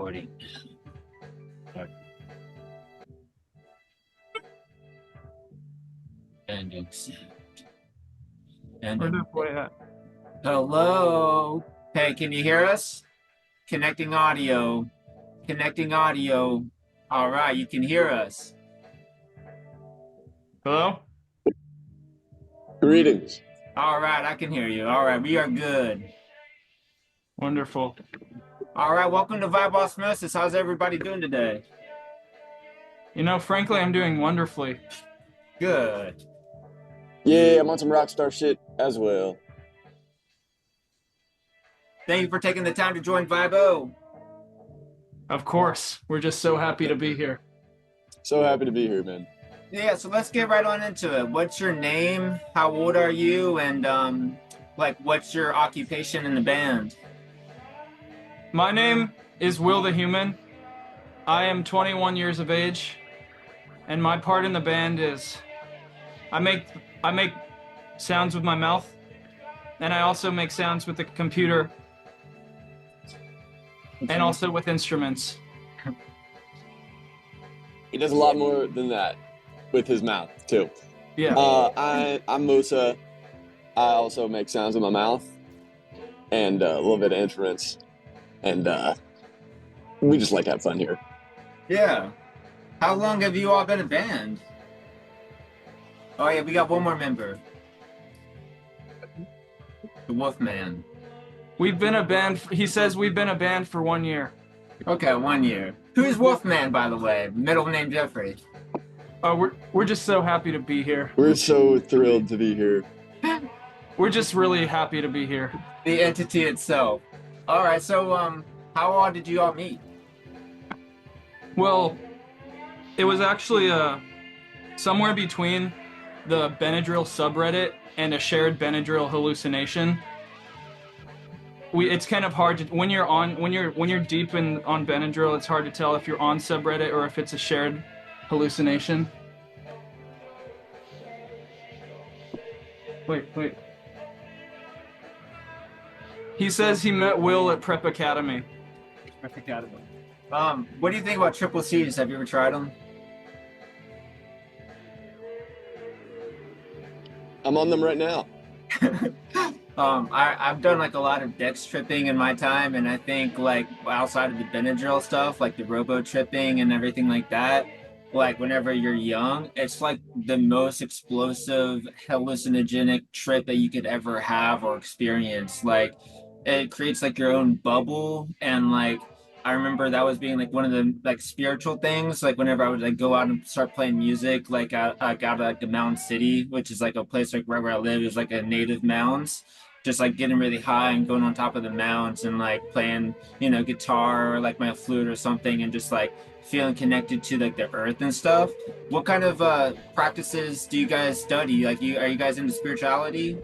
recording. And it's Where the boy at? hello. Hey, can you hear us? Connecting audio. Connecting audio. All right, you can hear us. Hello? Greetings. All right, I can hear you. All right, we are good. Wonderful. All right, welcome to Vibe Osmosis. How's everybody doing today? You know, frankly, I'm doing wonderfully. Good. Yeah, I'm on some rockstar shit as well. Thank you for taking the time to join Vibe. Of course. We're just so happy to be here. So happy to be here, man. Yeah, so let's get right on into it. What's your name? How old are you? And what's your occupation in the band? My name is Will the Human. I am 21 years of age, and my part in the band is I make sounds with my mouth, and I also make sounds with the computer, and also with instruments. He does a lot more than that with his mouth, too. Yeah. I'm Musa. I also make sounds with my mouth and a little bit of instruments. And we just like to have fun here. Yeah. How long have you all been a band? Oh yeah, we got one more member. The Wolfman. We've been a band, he says we've been a band for 1 year. Okay, 1 year. Who's Wolfman, by the way? Middle name Jeffrey. Oh, we're just so happy to be here. We're so thrilled to be here. We're just really happy to be here. The entity itself. All right, so how all did you all meet? Well, it was actually somewhere between the Benadryl subreddit and a shared Benadryl hallucination. It's kind of hard to when you're deep on Benadryl, it's hard to tell if you're on subreddit or if it's a shared hallucination. Wait. He says he met Will at Prep Academy. Prep Academy. What do you think about triple C's? Have you ever tried them? I'm on them right now. I've done like a lot of dex tripping in my time, and I think like outside of the Benadryl stuff, like the robo tripping and everything like that, like whenever you're young, it's like the most explosive hallucinogenic trip that you could ever have or experience. Like it creates like your own bubble, and like I remember that was being like one of the like spiritual things. Like whenever I would like go out and start playing music, like out of like the Mound City, which is like a place like right where I live, is like a native mounds. Just like getting really high and going on top of the mounds and like playing, guitar or like my flute or something, and just like feeling connected to like the earth and stuff. What kind of practices do you guys study? Like, are you guys into spirituality?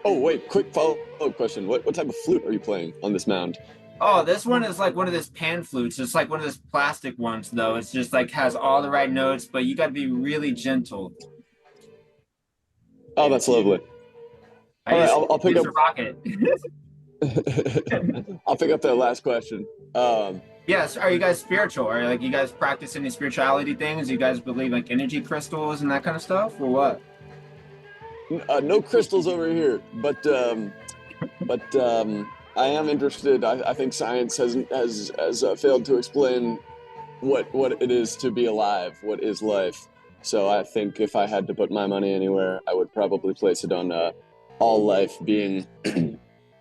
Oh, wait, quick follow-up question. What type of flute are you playing on this mound? Oh, this one is like one of those pan flutes. It's like one of those plastic ones, though. It's just like has all the right notes, but you got to be really gentle. Oh, that's lovely. All right, I'll pick up. Rocket. I'll pick up that last question. Yes, are you guys spiritual? Are you guys practice any spirituality things? You guys believe like energy crystals and that kind of stuff, or what? No crystals over here, but I am interested. I think science has failed to explain what it is to be alive. What is life? So I think if I had to put my money anywhere, I would probably place it on all life being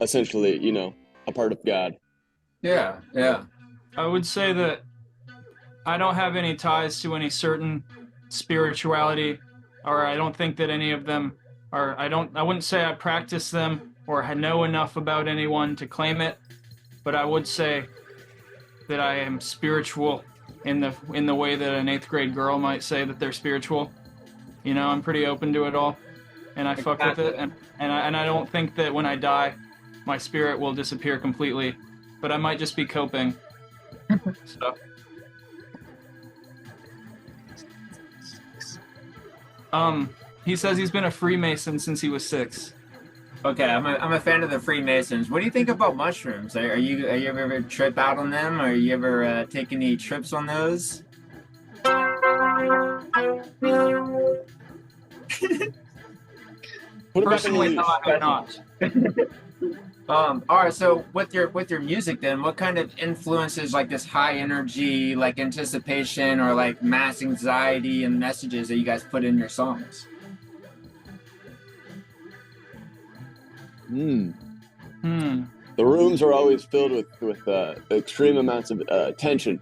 essentially, a part of God. Yeah. I would say that I don't have any ties to any certain spirituality, or I don't think that any of them are. I wouldn't say I practice them or know enough about anyone to claim it, but I would say that I am spiritual in the way that an 8th grade girl might say that they're spiritual. I'm pretty open to it all, and I fuck with it, and I don't think that when I die, my spirit will disappear completely, but I might just be coping. So. He says he's been a Freemason since he was 6. Okay, I'm a fan of the Freemasons. What do you think about mushrooms? Are you ever trip out on them? Or you ever take any trips on those? Put it back on the Personally, no, leash. I have not. All right, so with your music then, what kind of influences like this high energy, like anticipation or like mass anxiety and messages that you guys put in your songs? Hmm. Hmm. The rooms are always filled with extreme amounts of tension.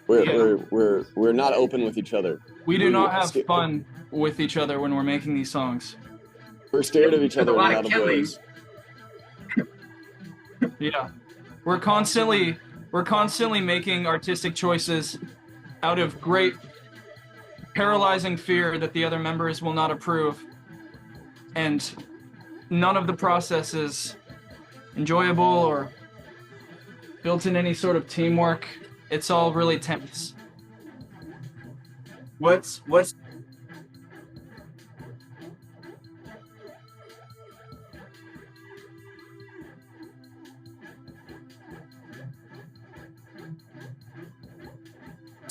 Yeah. We're not open with each other. We do not have fun with each other when we're making these songs. We're scared of each There's a other in a lot of lot of killing. ways. Yeah. We're constantly making artistic choices out of great paralyzing fear that the other members will not approve. And none of the process is enjoyable or built in any sort of teamwork. It's all really tense. What's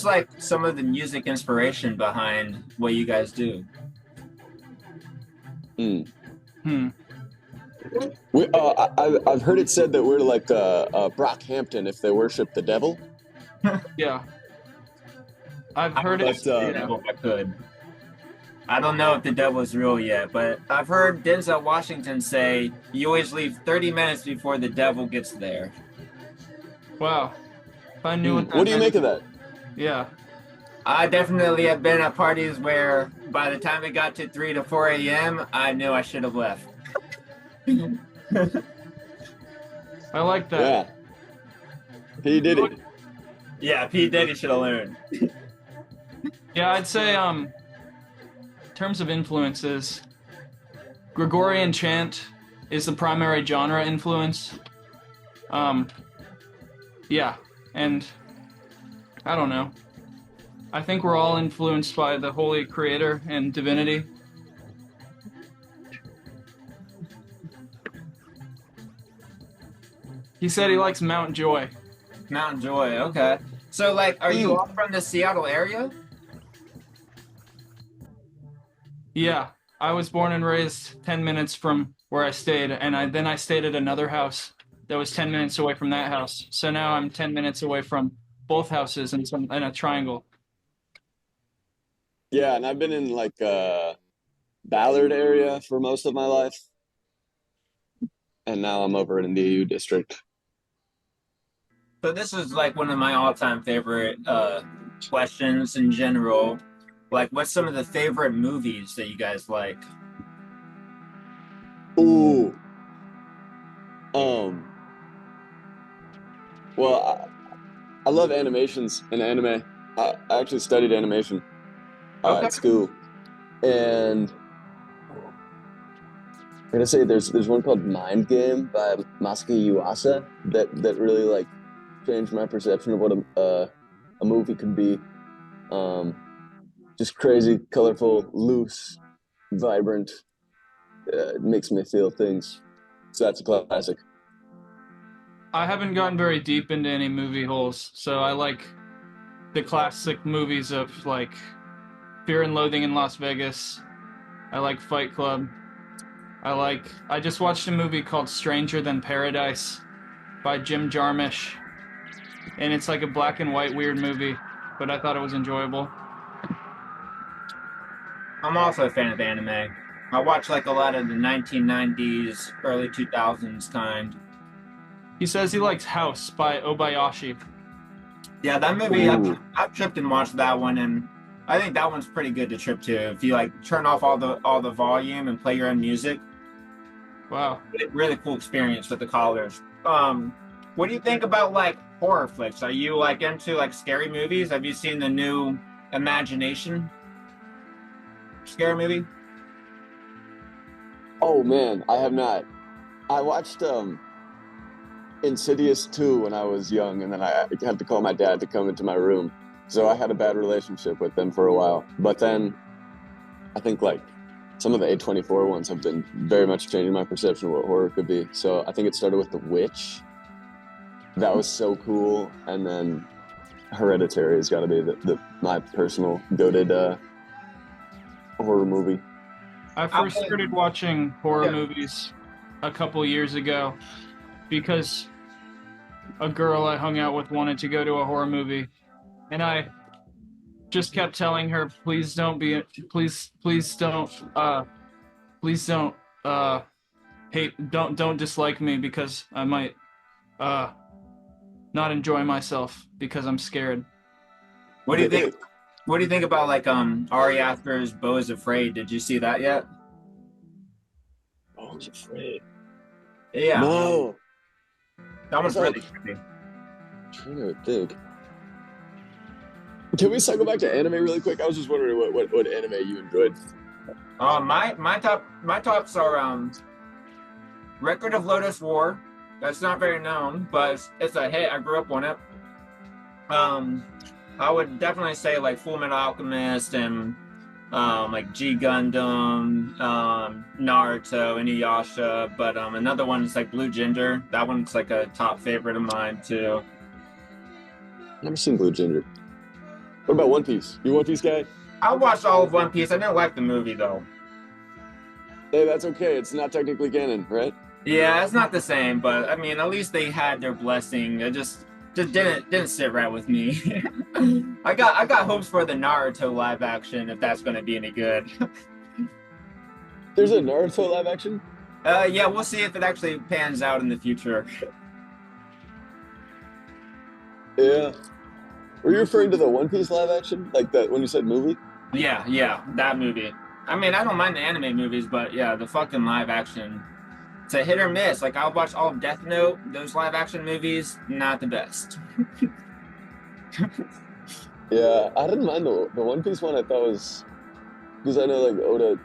like some of the music inspiration behind what you guys do? Mm. Hmm. I've heard it said that we're like Brockhampton if they worship the devil. Yeah. I've I heard would it. love to see the devil if I could. I don't know if the devil is real yet, but I've heard Denzel Washington say you always leave 30 minutes before the devil gets there. Wow. If I knew what that What do you meant. make of that? Yeah. I definitely have been at parties where by the time it got to 3 to 4 a.m., I knew I should have left. I like that. Yeah. He did it. Yeah, P. Diddy should have learned. Yeah, I'd say in terms of influences, Gregorian chant is the primary genre influence. Yeah, and I don't know. I think we're all influenced by the Holy Creator and divinity. He said he likes Mount Joy. Mount Joy, okay. So, like, are you all from the Seattle area? Yeah, I was born and raised 10 minutes from where I stayed, and I stayed at another house that was 10 minutes away from that house. So now I'm 10 minutes away from both houses in a triangle. Yeah, and I've been in like Ballard area for most of my life, and now I'm over in the EU district. So this is like one of my all-time favorite questions in general. Like, what's some of the favorite movies that you guys like? Ooh. Um. Well, I love animations and anime. I actually studied animation Okay. at school, and I'm gonna say there's one called Mind Game by Masaki Yuasa that really like changed my perception of what a movie could be. Um, just crazy, colorful, loose, vibrant. It makes me feel things. So that's a classic. I haven't gotten very deep into any movie holes, so I like the classic movies of like Fear and Loathing in Las Vegas. I like Fight Club. I just watched a movie called Stranger Than Paradise by Jim Jarmusch, and it's like a black and white weird movie, but I thought it was enjoyable. I'm also a fan of anime. I watch like a lot of the 1990s, early 2000s kind. He says he likes House by Obayashi. Yeah, that movie, Ooh. I've tripped and watched that one, and I think that one's pretty good to trip to. If you like turn off all the volume and play your own music, Wow. really cool experience with the colors. What do you think about like horror flicks? Are you like into like scary movies? Have you seen the new Imagination scary movie? Oh man, I have not. I watched Insidious 2 when I was young, and then I had to call my dad to come into my room. So I had a bad relationship with them for a while. But then I think like some of the A24 ones have been very much changing my perception of what horror could be. So I think it started with The Witch. That was so cool. And then Hereditary has got to be my personal goated horror movie. I first started watching horror movies a couple years ago because a girl I hung out with wanted to go to a horror movie, and I just kept telling her, please don't don't dislike me because I might not enjoy myself because I'm scared. What do you think? What do you think about like Ari Aster's Beau is Afraid? Did you see that yet? I was afraid. Yeah. No. That was really creepy. I'm trying to think. Can we cycle back to anime really quick? I was just wondering what anime you enjoyed. My tops are Record of Lodoss War. That's not very known, but it's a hit. I grew up on it. I would definitely say like Full Metal Alchemist and like G Gundam, Naruto, Inuyasha, but another one is like Blue Ginger. That one's like a top favorite of mine too. Never seen Blue Ginger. What about One Piece? You a One Piece guy? I watched all of One Piece. I didn't like the movie though. Hey, that's okay. It's not technically canon, right? Yeah, it's not the same, but I mean, at least they had their blessing. It just didn't sit right with me. I got hopes for the Naruto live action if that's gonna be any good. There's a Naruto live action? Yeah, we'll see if it actually pans out in the future. Yeah. Were you referring to the One Piece live action? Like that when you said movie? Yeah, that movie. I mean, I don't mind the anime movies, but yeah, the fucking live action. It's a hit or miss. Like, I'll watch all of Death Note, those live action movies, not the best. Yeah, I didn't mind the One Piece one. I thought was because I know like Oda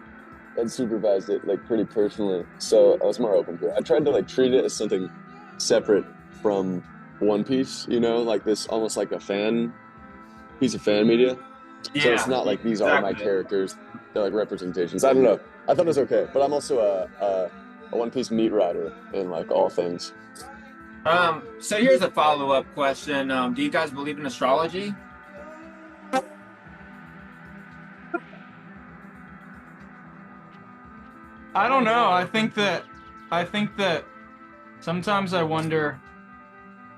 had supervised it like pretty personally, so I was more open to it. I tried to like treat it as something separate from One Piece, you know, like this almost like a piece of fan media. Yeah, so it's not like these are my characters; they're like representations. I don't know. I thought it was okay, but I'm also a One Piece meat rider in like all things. So here's a follow-up question. Do you guys believe in astrology? I don't know. I think that sometimes I wonder.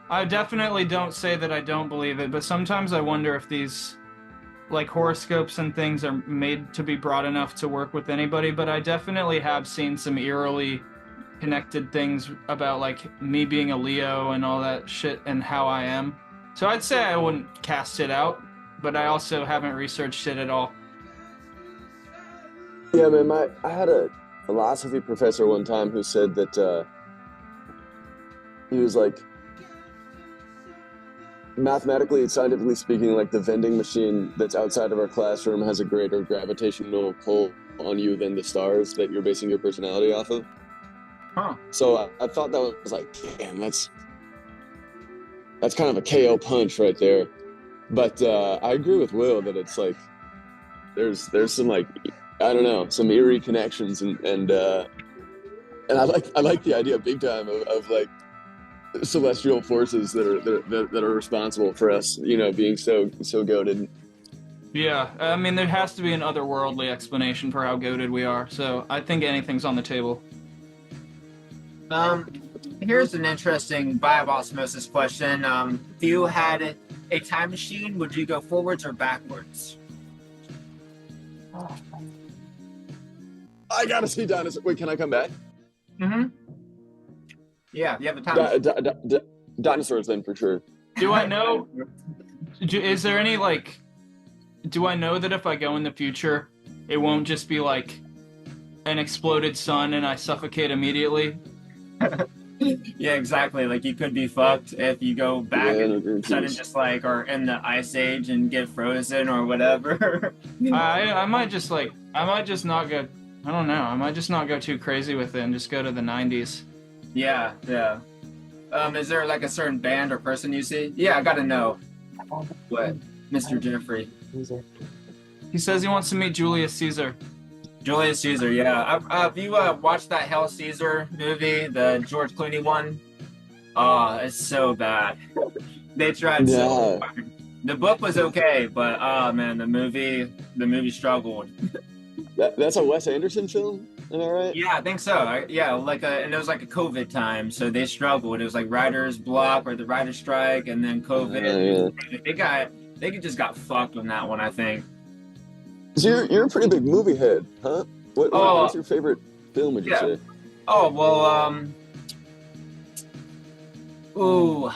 I definitely don't say that I don't believe it, but sometimes I wonder if these like horoscopes and things are made to be broad enough to work with anybody, but I definitely have seen some eerily connected things about like me being a Leo and all that shit and how I am. So I'd say I wouldn't cast it out, but I also haven't researched it at all. Yeah, man, I had a philosophy professor one time who said that he was like, mathematically and scientifically speaking, like the vending machine that's outside of our classroom has a greater gravitational pull on you than the stars that you're basing your personality off of. Huh. So I thought that was like, damn, that's kind of a KO punch right there. But I agree with Will that it's like there's some like, I don't know, some eerie connections and I like the idea big time of like celestial forces that are responsible for us, you know, being so goated. Yeah, I mean, there has to be an otherworldly explanation for how goated we are, so I think anything's on the table. Here's an interesting Vibe Osmosis question. If you had a time machine, would you go forwards or backwards? I gotta see dinosaurs. Wait, can I come back? Mm-hmm. Yeah, you have the time. Dinosaurs then for sure. Do I know? Is there any like? Do I know that if I go in the future, it won't just be like an exploded sun and I suffocate immediately? Yeah, exactly. Like you could be fucked if you go back and sudden just like or in the ice age and get frozen or whatever. I might just not go. I don't know. I might just not go too crazy with it and just go to the 90s. Yeah. Is there like a certain band or person you see? Yeah, I gotta know. What, Mr. Jeffrey? He says he wants to meet Julius Caesar. Julius Caesar, yeah. Have you watched that Hell Caesar movie, the George Clooney one? Oh, it's so bad. They tried so Yeah, hard. The book was okay, but oh man, the movie struggled. that's a Wes Anderson film. Am I right? Yeah, I think so. Yeah, and it was like a COVID time, so they struggled. It was like writer's block or the writer's strike, and then COVID. Yeah. They got they just got fucked on that one, I think. So you're a pretty big movie head, huh? What's Oh your favorite film? Would you yeah. say? Oh well. Ooh.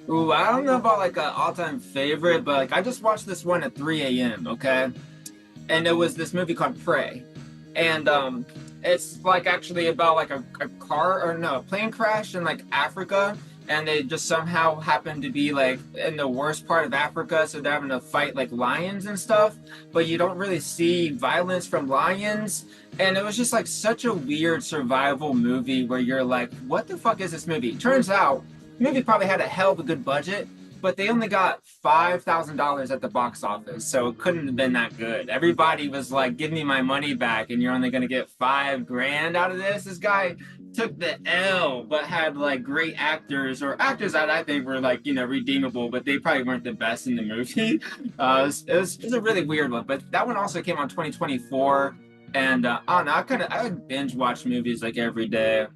Ooh. I don't know about like an all-time favorite, but like I just watched this one at 3 a.m. Okay, and it was this movie called Prey, and it's like actually about like a car or no a plane crash in like Africa, and they just somehow happen to be like in the worst part of Africa, so they're having to fight like lions and stuff, but you don't really see violence from lions, and it was just like such a weird survival movie where you're like, what the fuck is this movie? Turns out the movie probably had a hell of a good budget, but they only got $5,000 at the box office, so it couldn't have been that good. Everybody was like, "Give me my money back," and you're only gonna get 5 grand out of this. This guy took the L, but had like great actors or actors that I think were like redeemable, but they probably weren't the best in the movie. It was a really weird one, but that one also came on 2024, and I don't know. I would binge watch movies like every day.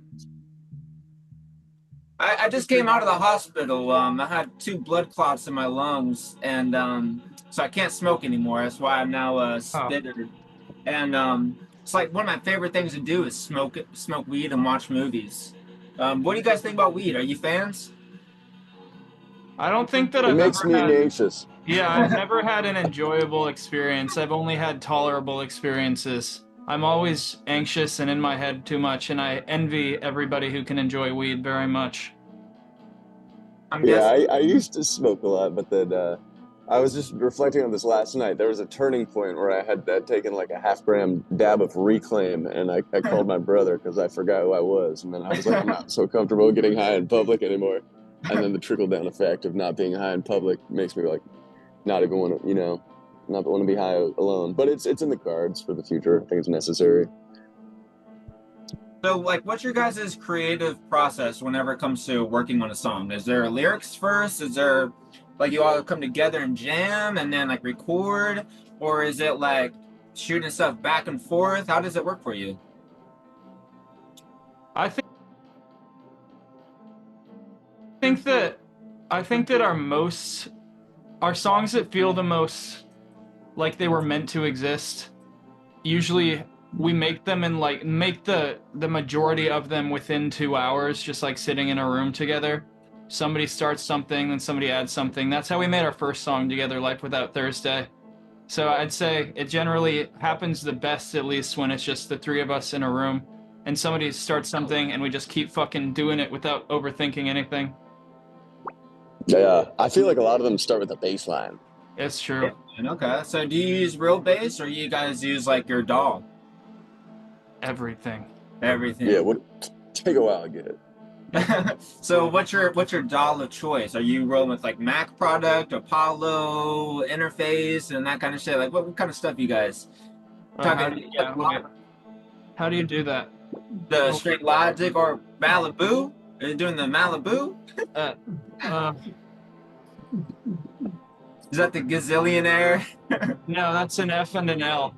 I just came out of the hospital. I had 2 blood clots in my lungs, and so I can't smoke anymore. That's why I'm now a Oh, spitter. And it's like one of my favorite things to do is smoke weed and watch movies. What do you guys think about weed? Are you fans? I don't think that It I've makes ever me had. anxious. Yeah, I've never had an enjoyable experience. I've only had tolerable experiences. I'm always anxious and in my head too much, and I envy everybody who can enjoy weed very much. I'm Yeah, guessing. I used to smoke a lot, but then I was just reflecting on this last night. There was a turning point where I had taken like a half-gram dab of Reclaim, and I called my brother because I forgot who I was, and then I was like, I'm not so comfortable getting high in public anymore. And then the trickle-down effect of not being high in public makes me like not even want to, not want to be high alone. But it's in the cards for the future. I think it's necessary. So, like, what's your guys' creative process whenever it comes to working on a song? Is there lyrics first? Is there like you all come together and jam and then like record, or is it like shooting stuff back and forth? How does it work for you? I think that I think that our songs that feel the most like they were meant to exist, usually we make them and like make the majority of them within 2 hours, just like sitting in a room together. Somebody starts something, then somebody adds something. That's how we made our first song together, Life Without Thursday. So I'd say it generally happens the best, at least when it's just the three of us in a room and somebody starts something and we just keep fucking doing it without overthinking anything. Yeah, I feel like a lot of them start with a bass line. It's Yeah. true. And okay. So do you use real bass or you guys use like your DAW? Everything. Yeah, Everything. take a while to get it. So what's your DAW of choice? Are you rolling with like Mac product, Apollo interface, and that kind of shit? Like what kind of stuff you guys How do talking? you, yeah, okay. How do you do that? The straight Logic or Malibu? Are you doing the Malibu? Uh, uh, Is that the Gazillionaire? no, that's an F and an L.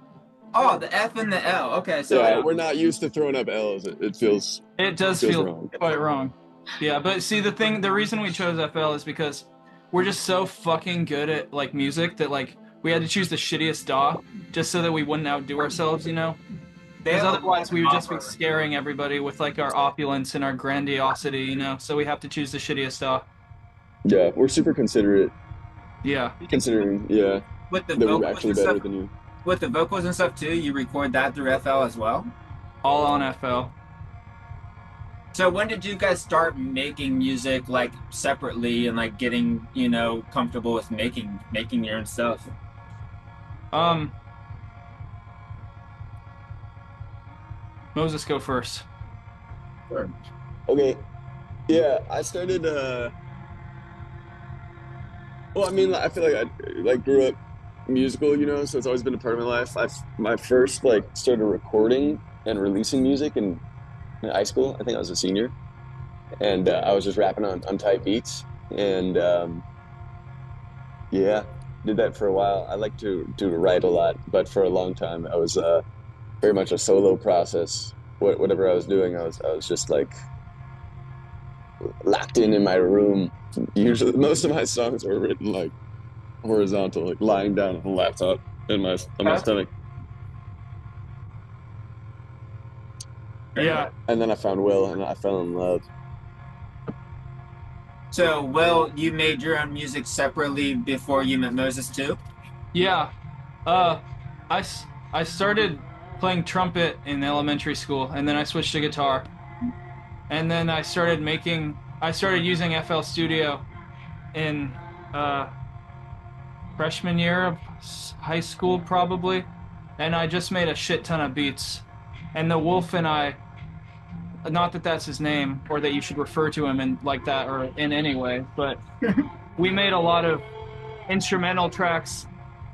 Oh, the F and the L. Okay, so Yeah, we're not used to throwing up L's. It feels It does feels feel wrong. quite wrong. Yeah, but see the reason we chose FL is because we're just so fucking good at like music that like we had to choose the shittiest DAW just so that we wouldn't outdo ourselves, you know? they Because have a otherwise we would just be offer. scaring everybody with like our opulence and our grandiosity, you know? So we have to choose the shittiest DAW. Yeah, we're super considerate, Yeah. considering With the that we're vocals actually and better stuff. than you. With the vocals and stuff too, you record that through FL as well. All on FL. So when did you guys start making music like separately and like getting comfortable with making your own stuff? Um Moses, go first. Sure. Okay, yeah, I started. Well, I mean, I feel like I like grew up musical, you know, so it's always been a part of my life. My first like started recording and releasing music in high school. I think I was a senior, and I was just rapping on type beats, and yeah, did that for a while. I like to write a lot, but for a long time I was very much a solo process. Whatever I was doing, I was just like locked in my room. Usually, most of my songs were written like horizontal, like lying down on the laptop in my on my stomach. Yeah. And then I found Will, and I fell in love. So, Will, you made your own music separately before you met Moses too? Yeah. Uh, I started playing trumpet in elementary school, and then I switched to guitar. And then I started using FL Studio in uh, freshman year of high school, probably. And I just made a shit ton of beats. And the Wolf and I, not that that's his name, or that you should refer to him in like that or in any way, but we made a lot of instrumental tracks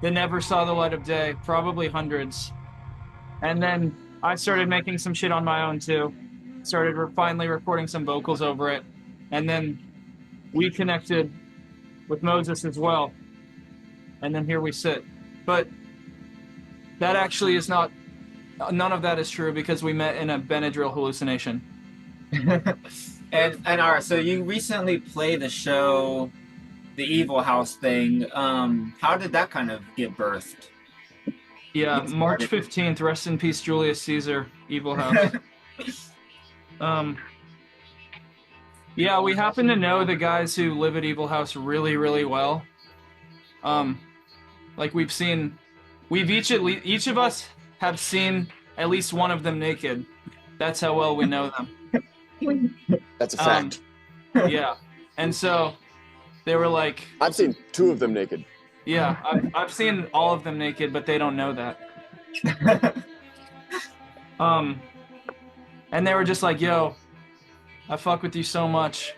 that never saw the light of day, probably hundreds. And then I started making some shit on my own too. Started finally recording some vocals over it. And then we connected with Moses as well. And then here we sit. But that actually is not, none of that is true because we met in a Benadryl hallucination. And all right, so you recently played the show, the Evil House thing. How did that kind of get birthed? Yeah, Get March started? 15th, rest in peace, Julius Caesar, Evil House. Um, yeah, we happen to know the guys who live at Evil House really, really well. Um, like we've each of us have seen at least one of them naked. That's how well we know them. That's a Um, fact. yeah, and so they were like, I've seen two of them naked. yeah, I've seen all of them naked, but they don't know that. Um, and they were just like, yo, I fuck with you so much.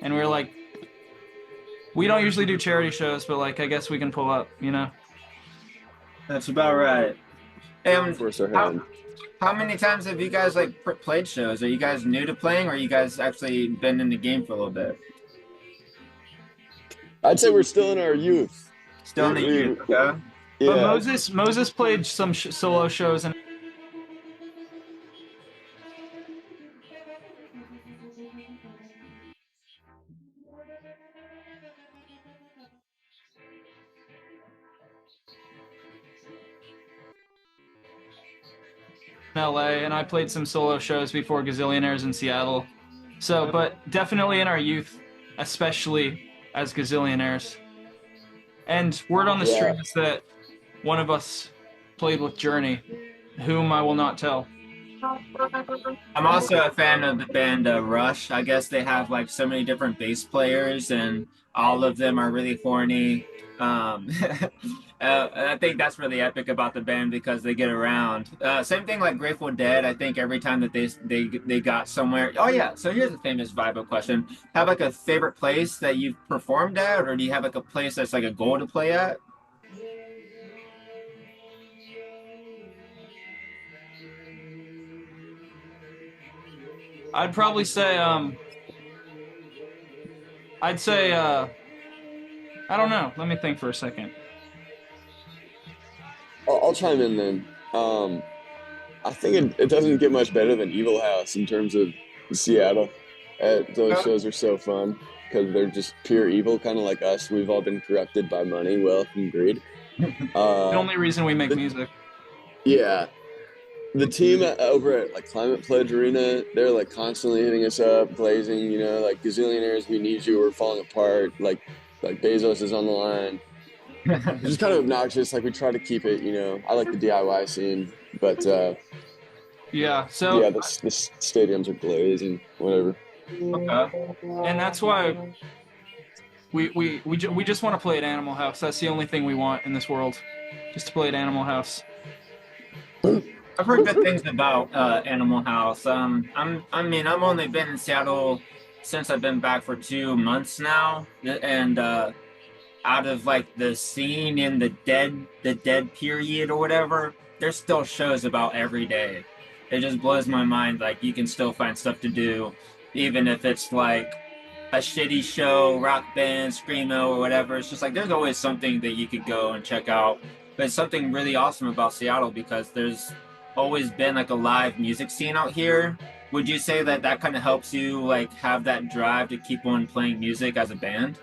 And we were like, we don't usually do charity shows, but like, I guess we can pull up, you know? That's about right. And Force our how hand. how many times have you guys like played shows? Are you guys new to playing, or you guys actually been in the game for a little bit? I'd say we're still in our youth. Still in the youth, okay? But Yeah. Moses played some solo shows in LA, and I played some solo shows before Gazillionaires in Seattle. So, but definitely in our youth, especially as Gazillionaires. And word on the street is that one of us played with Journey, whom I will not tell. I'm also a fan of the band Rush. I guess they have like so many different bass players, and all of them are really horny. And I think that's really epic about the band because they get around. Same thing like Grateful Dead. I think every time that they got somewhere. Oh yeah. So here's a famous Vibe question: have like a favorite place that you've performed at, or do you have like a place that's like a goal to play at? I'd probably say, I'd say, I don't know. Let me think for a second. I'll chime in then. I think it doesn't get much better than Evil House in terms of Seattle. Those shows are so fun because they're just pure evil, kind of like us. We've all been corrupted by money, wealth, and greed. The only reason we make music. Yeah, the team over at like Climate Pledge Arena, they're like constantly hitting us up, blazing. You know, like Gazillionaires, we need you. We're falling apart. Like Bezos is on the line. It's just kind of obnoxious. Like we try to keep it. You know, I like the DIY scene, but Yeah, so yeah, this stadiums are blazing. Whatever. Okay. and that's why we just want to play at Animal House. That's the only thing we want in this world, just to play at Animal House. I've heard good things about Animal House. I've only been in Seattle since I've been back for 2 months now, and out of like the scene in the dead period or whatever, there's still shows about every day. It just blows my mind. Like you can still find stuff to do, even if it's like a shitty show, rock band, screamo, or whatever. It's just like there's always something that you could go and check out. But it's something really awesome about Seattle because there's always been like a live music scene out here. Would you say that that kind of helps you like have that drive to keep on playing music as a band?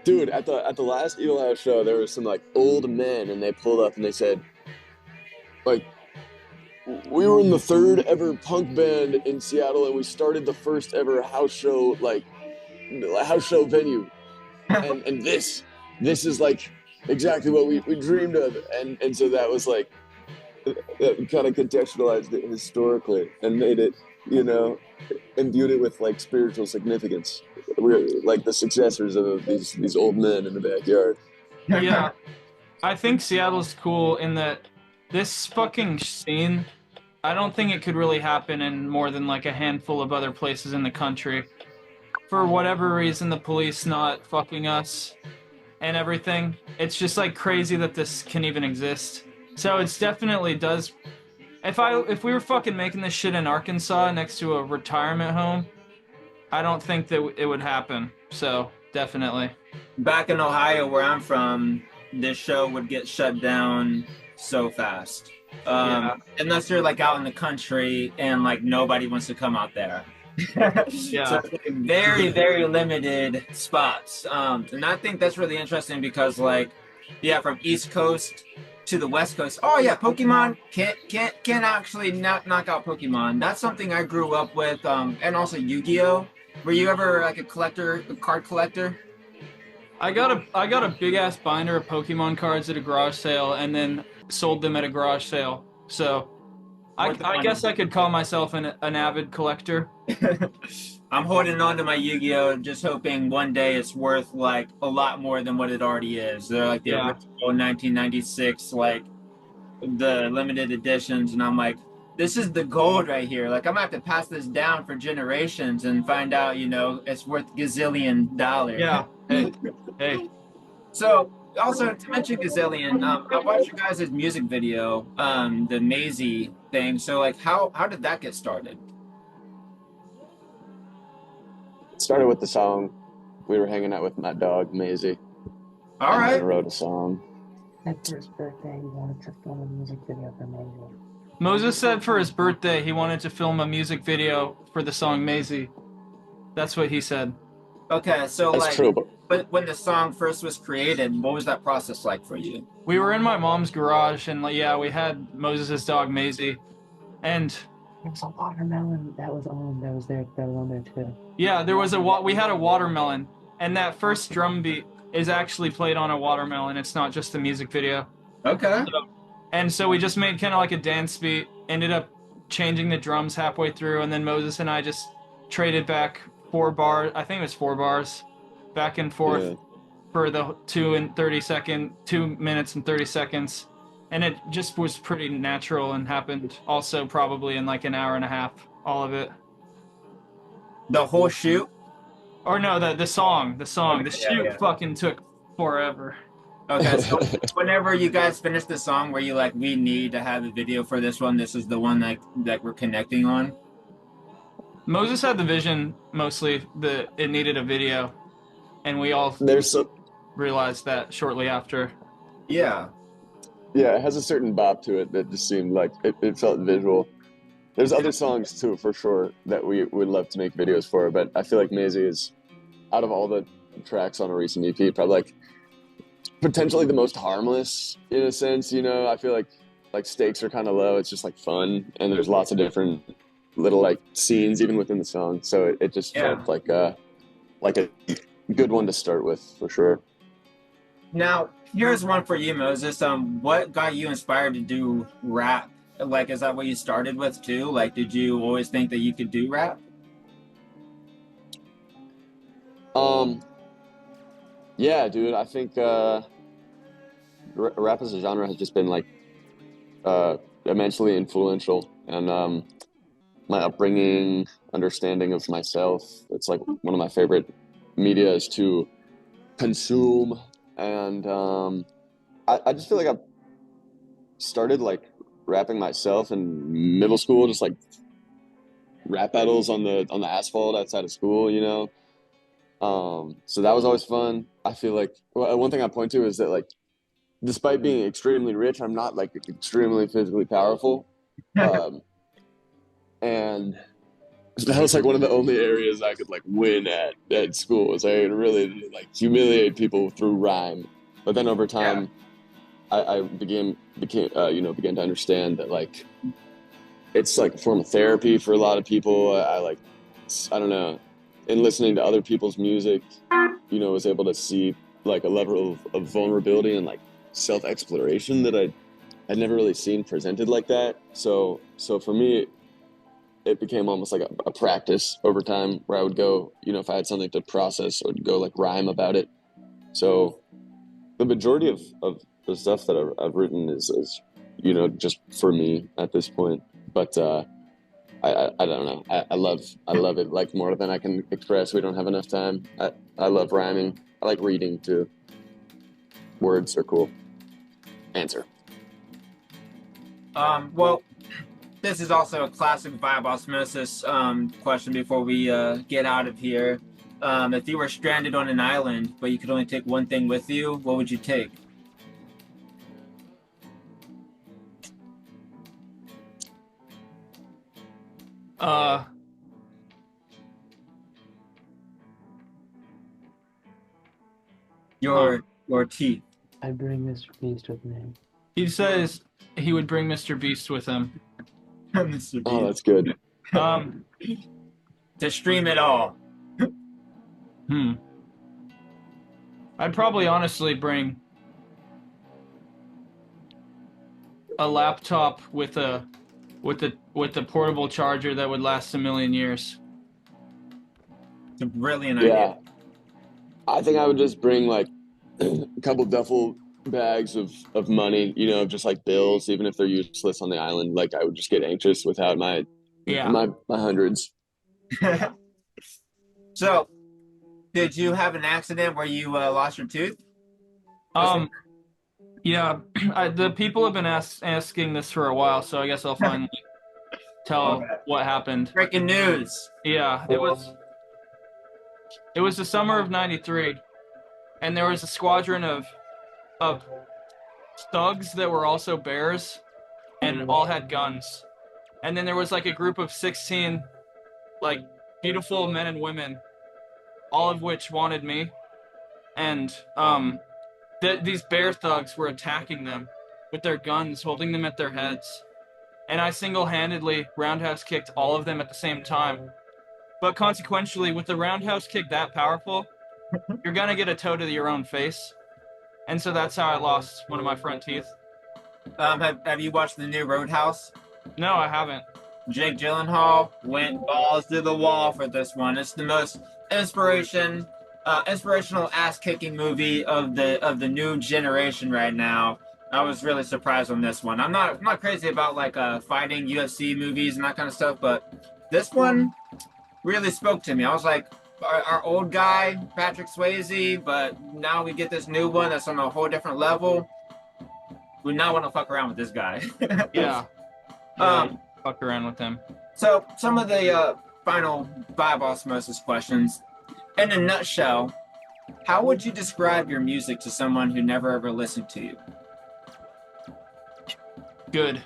Dude, at the last Evil House show, there was some like old men, and they pulled up and they said, like, we were in the third ever punk band in Seattle, and we started the first ever house show, like house show venue, and this is like exactly what we dreamed of, and so that was like that kind of contextualized it historically and made it, you know, imbued it with like spiritual significance. We're like the successors of these old men in the backyard. Yeah, I think Seattle's cool in that this fucking scene, I don't think it could really happen in more than like a handful of other places in the country. For whatever reason, the police not fucking us and everything. It's just like crazy that this can even exist. So it's definitely does. If we were fucking making this shit in Arkansas next to a retirement home, I don't think that it would happen. So definitely. Back in Ohio, where I'm from, this show would get shut down so fast. Yeah. Unless you're like out in the country and like nobody wants to come out there. So Yeah. it's like very, very limited spots. And I think that's really interesting because like, yeah, from East Coast to the West Coast. Oh yeah, Pokemon can't actually not knock out Pokemon. That's something I grew up with. And also Yu-Gi-Oh. Were you ever like a card collector? I got a big ass binder of Pokemon cards at a garage sale and then sold them at a garage sale. So Worth the I money. guess I could call myself an avid collector. I'm holding on to my Yu-Gi-Oh, just hoping one day it's worth like a lot more than what it already is. They're like the Yeah. original 1996, like the limited editions, and I'm like, this is the gold right here. Like I'm gonna have to pass this down for generations and find out, it's worth gazillion dollars. Yeah. Hey. Hey. So also to mention Gazillion, I watched your guys' music video, the Maisie thing. So like how did that get started? It started with the song. We were hanging out with my dog Maisie, All and right. then wrote a song. Said for his birthday, he wanted to film a music video for Maisie. Moses said for his birthday he wanted to film a music video for the song Maisie. That's what he said. Okay, so That's like, true, but when the song first was created, what was that process like for you? We were in my mom's garage and like yeah, we had Moses' dog Maisie. And There was a watermelon that was on. That was there. That was on there too. yeah, we had a watermelon and that first drum beat is actually played on a watermelon. It's not just a music video. Okay. And so we just made kind of like a dance beat, ended up changing the drums halfway through, and then Moses and I just traded back 4 bars, I think it was 4 bars, back and forth Yeah. for the 2 minutes and 30 seconds. And it just was pretty natural and happened also probably in like an hour and a half, all of it. The whole shoot? Or no, the song. The Yeah, shoot yeah. fucking took forever. Okay, so whenever you guys finish the song where you like, we need to have a video for this one, this is the one that we're connecting on. Moses had the vision mostly that it needed a video, and we all There's some, realized that shortly after. Yeah. yeah, it has a certain bop to it that just seemed like it felt visual. There's other songs too, for sure, that we would love to make videos for, but I feel like Maisie is, out of all the tracks on a recent EP, probably like potentially the most harmless in a sense. I feel like stakes are kind of low. It's just like fun, and there's lots of different little like scenes even within the song. So it just Yeah. felt like a good one to start with for sure. Now, here's one for you, Moses. What got you inspired to do rap? Like, is that what you started with too? Like, did you always think that you could do rap? Yeah, dude. I think rap as a genre has just been like immensely influential, and my upbringing, understanding of myself. It's like one of my favorite media is to consume, and I just feel like I've started like rapping myself in middle school, just like rap battles on the asphalt outside of school, you know. So that was always fun. I feel like one thing I point to is that like despite being extremely rich, I'm not like extremely physically powerful. Um, and that was like one of the only areas I could like win at school. Is I could really like humiliate people through rhyme. But then over Yeah. time, I began to understand that like it's like a form of therapy for a lot of people. I don't know, in listening to other people's music, was able to see like a level of vulnerability and like self exploration that I'd never really seen presented like that. So for me, it became almost like a practice over time where I would go, if I had something to process, I would go like rhyme about it. So the majority of the stuff that I've written is just for me at this point. But I don't know. I love it like more than I can express. We don't have enough time. I love rhyming. I like reading too. Words are cool. Answer. Well, this is also a classic Vibe Osmosis question before we get out of here. If you were stranded on an island, but you could only take one thing with you, what would you take? Your teeth. I bring Mr. Beast with me. He says he would bring Mr. Beast with him. Mr. Oh, Beast. that's good. To stream it all. I'd probably honestly bring a laptop with a portable charger that would last a million years. It's a brilliant idea. I think I would just bring like a couple duffel bags of money, just like bills, even if they're useless on the island. Like I would just get anxious without my hundreds. So, did you have an accident where you lost your tooth? Yeah. The people have been asking this for a while, so I guess I'll finally tell what happened. Breaking news. Yeah, it was the summer of '93, and there was a squadron of thugs that were also bears, and all had guns. And then there was like a group of 16 like beautiful men and women, all of which wanted me, and these bear thugs were attacking them with their guns, holding them at their heads, and I single-handedly roundhouse kicked all of them at the same time. But consequentially, with the roundhouse kick that powerful, you're gonna get a toe to your own face, and so that's how I lost one of my front teeth. Have you watched the new Roadhouse? No, I haven't. Jake Gyllenhaal went balls to the wall for this one. It's the most inspirational ass-kicking movie of the new generation right now. I was really surprised on this one. I'm not crazy about like fighting UFC movies and that kind of stuff, but this one really spoke to me. I was like, our old guy Patrick Swayze, but now we get this new one that's on a whole different level. We now want to fuck around with this guy. Yeah. Fuck around with him. So some of the final Vibe Osmosis questions. In a nutshell, how would you describe your music to someone who never ever listened to you? Good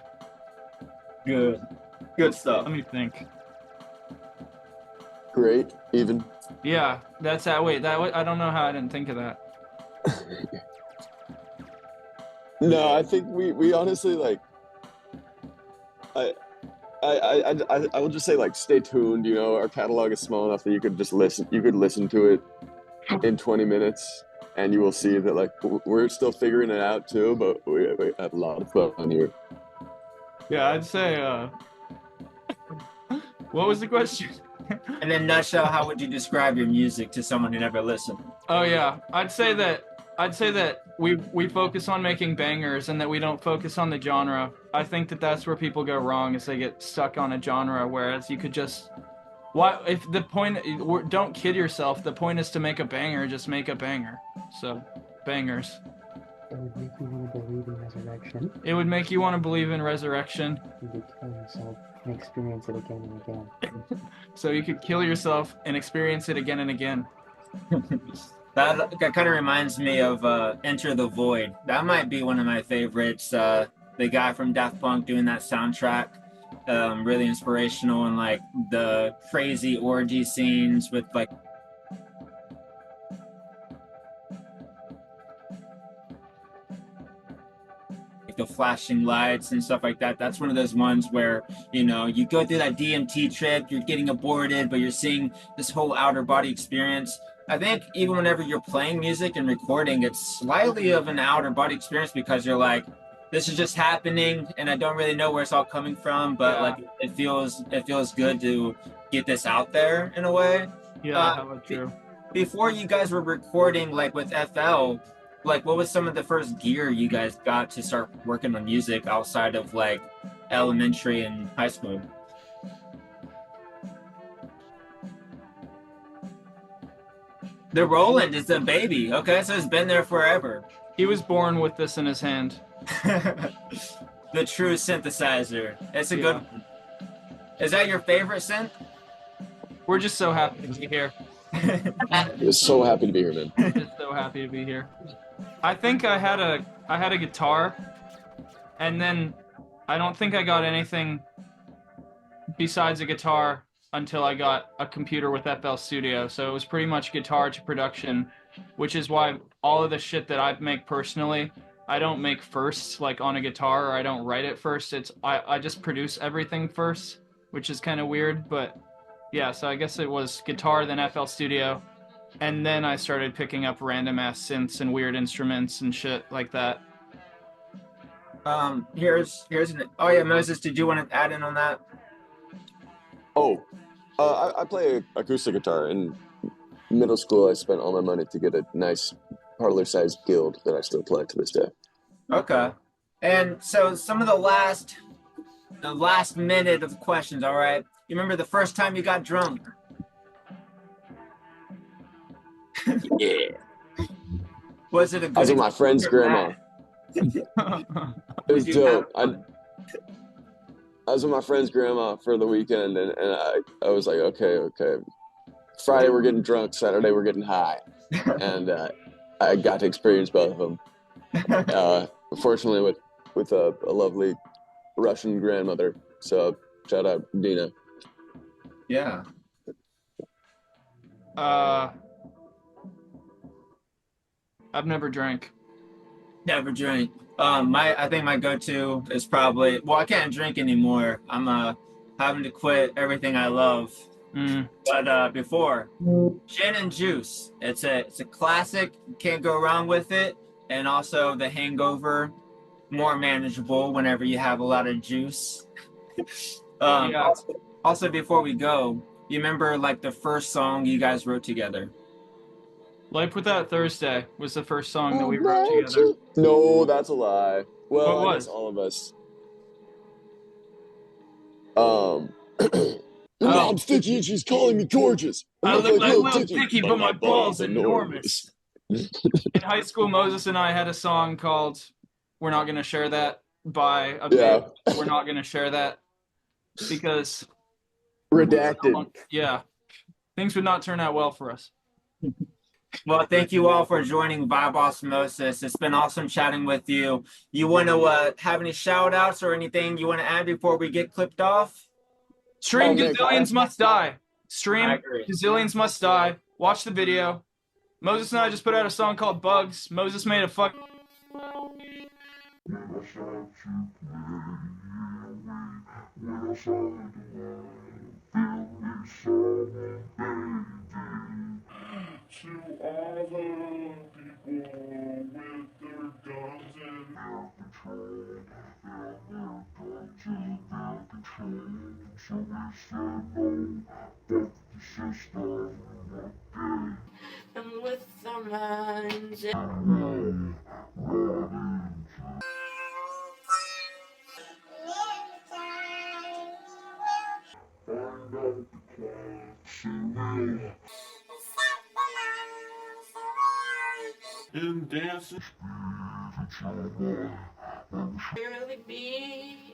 stuff. Let me think. Great, even. Yeah, that's that. Wait, I don't know how I didn't think of that. No, I think we honestly like. I will just say like stay tuned. Our catalog is small enough that you could just listen. You could listen to it in 20 minutes, and you will see that like we're still figuring it out too. But we have a lot of fun here. Yeah, I'd say. What was the question? In a nutshell, how would you describe your music to someone who never listened? Oh yeah, I'd say that we focus on making bangers and that we don't focus on the genre. I think that that's where people go wrong, is they get stuck on a genre, whereas you could just Why? If the point, don't kid yourself. The point is to make a banger. Just make a banger. So, bangers. It would make you want to believe in resurrection. It would make you want to believe in resurrection. You could kill yourself and experience it again and again. So you could kill yourself and experience it again and again. That kind of reminds me of Enter the Void. That might be one of my favorites. The guy from Daft Punk doing that soundtrack, really inspirational, and like the crazy orgy scenes with like the flashing lights and stuff like that. That's one of those ones where, you know, you go through that DMT trip, you're getting aborted, but you're seeing this whole outer body experience. I think even whenever you're playing music and recording, it's slightly of an outer body experience because you're like, this is just happening and I don't really know where it's all coming from, but like it feels good to get this out there in a way. Yeah, how about true? Before you guys were recording like with FL, like what was some of the first gear you guys got to start working on music outside of like elementary and high school? The Roland is the baby. Okay, so it's been there forever. He was born with this in his hand. The true synthesizer. It's a good one. Is that your favorite synth? We're just so happy to be here. We're so happy to be here, man. Just so happy to be here. I think I had a guitar, and then I don't think I got anything besides a guitar until I got a computer with FL Studio. So it was pretty much guitar to production, which is why all of the shit that I make personally, I don't make first, like on a guitar, or I don't write it first. I just produce everything first, which is kind of weird, but yeah, so I guess it was guitar, then FL Studio, and then I started picking up random ass synths and weird instruments and shit like that. Here's oh yeah, Moses, did you want to add in on that? Oh, I play acoustic guitar. In middle school, I spent all my money to get a nice parlor-sized guild that I still play to this day. Okay. And so some of the last minute of questions, all right? You remember the first time you got drunk? Yeah. Was it a good I was with my friend's grandma. It was dope. I was with my friend's grandma for the weekend, and I was like, okay. Friday we're getting drunk, Saturday we're getting high. And I got to experience both of them. Fortunately with a lovely Russian grandmother. So shout out Dina. Yeah. I've never drank. Never drank. I think my go-to is probably, well, I can't drink anymore. I'm having to quit everything I love. But before, gin and juice. It's a classic. You can't go wrong with it. And also the hangover, more manageable whenever you have a lot of juice. Yeah. Also, before we go, you remember like the first song you guys wrote together? Life Without Thursday was the first song that we wrote together. No, that's a lie. Well, What I was? guess all of us. Oh. I'm sticky and she's calling me gorgeous. I look like Lil Dicky, but my balls enormous. In high school, Moses and I had a song called "We're Not Gonna Share That" by a band. We're not gonna share that because redacted. Yeah, things would not turn out well for us. Well, thank you all for joining Vibe Osmosis. It's been awesome chatting with you. You want to have any shout outs or anything you want to add before we get clipped off? Stream Gazillions Must Die. Stream Gazillions Must Die. Watch the video. Moses and I just put out a song called Bugs. Moses made a fuck. To all the people with their guns and their control, and their guns and their control. So we said no, fuck the system, we're gay. And with our minds find out the cause. And dancing. Really be